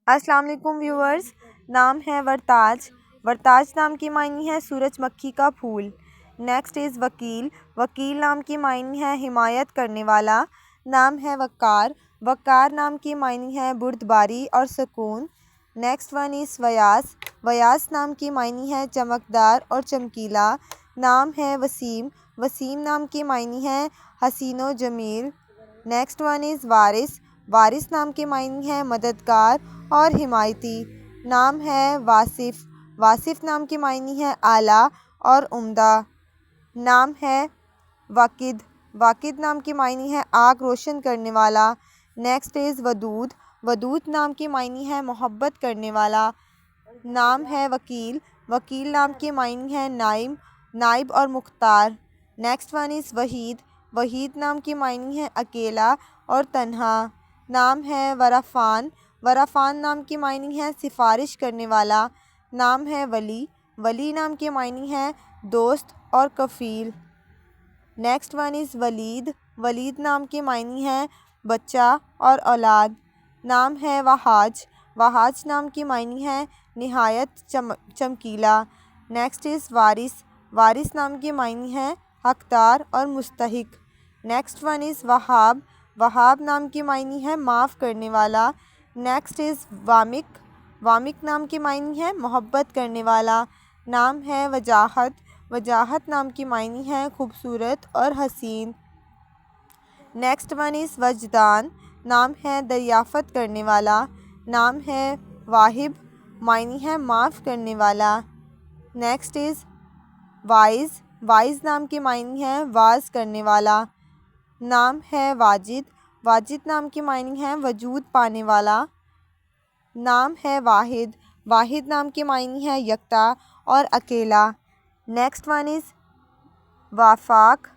السلام علیکم ویورز، نام ہے ورتاج۔ ورتاج نام کی معنی ہے سورج مکھی کا پھول۔ نیکسٹ از وکیل۔ وکیل نام کی معنی ہے حمایت کرنے والا۔ نام ہے وقار۔ وقار نام کی معنی ہے بردباری اور سکون۔ نیکسٹ ون از ویاس۔ ویاس نام کی معنی ہے چمکدار اور چمکیلا۔ نام ہے وسیم۔ وسیم نام کی معنی ہے حسین و جمیل۔ نیکسٹ ون از وارث۔ وارث نام کی معنی ہے مددگار اور حمایتی۔ نام ہے واصف۔ واصف نام کی معنی ہے اعلیٰ اور عمدہ۔ نام ہے واقد۔ واقد نام کی معنی ہے آنکھ روشن کرنے والا۔ نیکسٹ از ودود۔ ودود نام کی معنی ہے محبت کرنے والا۔ نام ہے وکیل۔ وکیل نام کی معنی ہے نائب اور مختار۔ Next one is Waheed. Waheed نام کی معنی ہے اکیلا اور تنہا۔ نام ہے ورافان۔ ورافان نام کی معنی ہے سفارش کرنے والا۔ نام ہے ولی۔ ولی نام کی معنی ہے دوست اور کفیل۔ نیکسٹ ون از ولید۔ ولید نام کی معنی ہے بچہ اور اولاد۔ نام ہے وہاج۔ وہاج نام کی معنی ہے نہایت چمکیلا۔ نیکسٹ از وارث۔ وارث نام کی معنی ہے حقدار اور مستحق۔ نیکسٹ ون از وہاب۔ وہاب نام کی معنی ہے معاف کرنے والا۔ Next is وامق۔ وامق نام کی معنی ہے محبت کرنے والا۔ نام ہے وجاہت۔ وجاہت نام کی معنی ہے خوبصورت اور حسین۔ نیکسٹ ون از وجدان۔ نام ہے دریافت کرنے والا۔ نام ہے واہب۔ معنی ہے معاف کرنے والا۔ نیکسٹ از واعظ۔ واعظ نام کی معنی ہے واعظ کرنے والا۔ نام ہے واجد۔ واجد نام کی معنی ہے وجود پانے والا۔ نام ہے واحد۔ واحد نام کی معنی ہے یکتا اور اکیلا۔ Next one is Wafaq.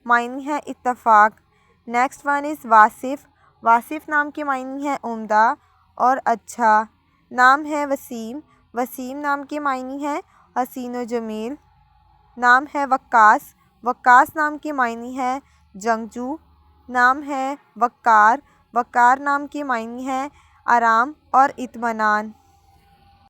معنی ہے اتفاق۔ Next one is Wasif. Wasif نام کی معنی ہے عمدہ اور اچھا۔ نام ہے وسیم۔ وسیم نام کی معنی ہے حسین و جمیل۔ نام ہے وقاص۔ وقاص نام کی معنی ہے جنگجو۔ نام ہے وقار۔ وقار نام کی معنی ہے آرام اور اطمینان۔